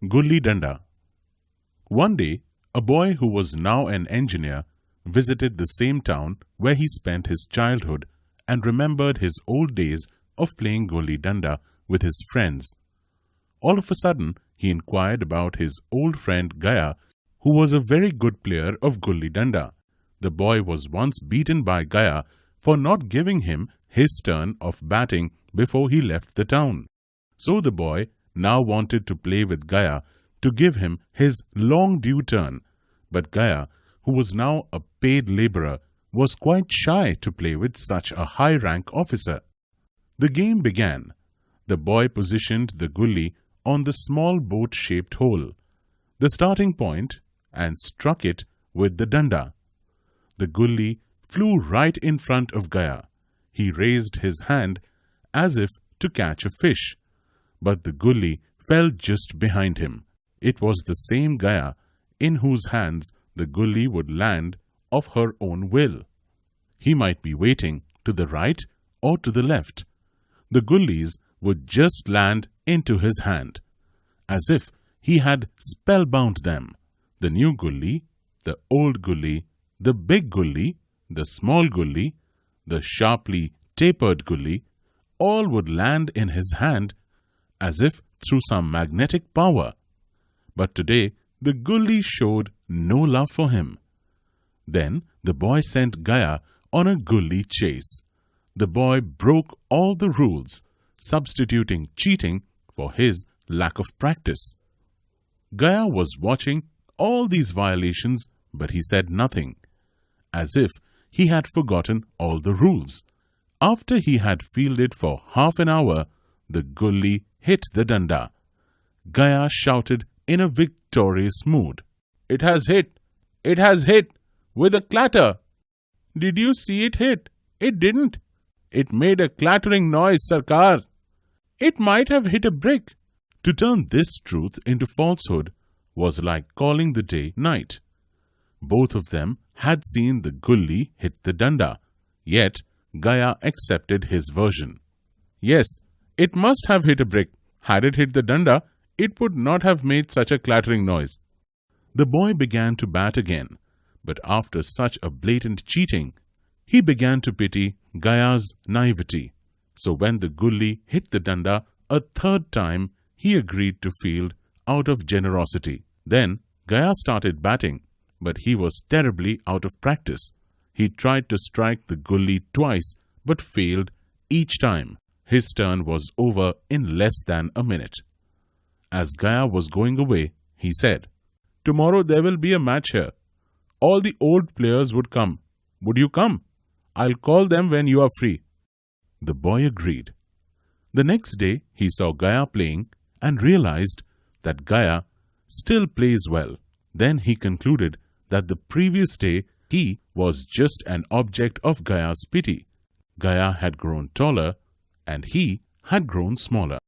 Gulli Danda. One day, a boy who was now an engineer visited the same town where he spent his childhood and remembered his old days of playing Gulli Danda with his friends. All of a sudden, he inquired about his old friend Gaya, who was a very good player of Gulli Danda. The boy was once beaten by Gaya for not giving him his turn of batting before he left the town. So the boy now wanted to play with Gaya to give him his long due turn. But Gaya, who was now a paid labourer, was quite shy to play with such a high-rank officer. The game began. The boy positioned the gulli on the small boat-shaped hole, the starting point, and struck it with the danda. The gulli flew right in front of Gaya. He raised his hand as if to catch a fish, but the gulli fell just behind him. It was the same Gaya in whose hands the gulli would land of her own will. He might be waiting to the right or to the left. The gullis would just land into his hand, as if he had spellbound them. The new gulli, the old gulli, the big gulli, the small gulli, the sharply tapered gulli, all would land in his hand as if through some magnetic power. But today the gulli showed no love for him. Then the boy sent Gaya on a gulli chase. The boy broke all the rules, substituting cheating for his lack of practice. Gaya was watching all these violations, but he said nothing, as if he had forgotten all the rules. After he had fielded for half an hour, the gulli hit the danda. Gaya shouted in a victorious mood, "It has hit! It has hit! With a clatter! Did you see it hit? It didn't. It made a clattering noise, Sarkar. It might have hit a brick." To turn this truth into falsehood was like calling the day night. Both of them had seen the gulli hit the danda, yet Gaya accepted his version. Yes, it must have hit a brick. Had it hit the danda, it would not have made such a clattering noise. The boy began to bat again, but after such a blatant cheating, he began to pity Gaya's naivety. So when the gulli hit the danda a third time, he agreed to field out of generosity. Then Gaya started batting, but he was terribly out of practice. He tried to strike the gulli twice, but failed each time. His turn was over in less than a minute. As Gaya was going away, he said, "Tomorrow there will be a match here. All the old players would come. Would you come? I'll call them when you are free." The boy agreed. The next day he saw Gaya playing and realized that Gaya still plays well. Then he concluded that the previous day he was just an object of Gaya's pity. Gaya had grown taller and he had grown smaller.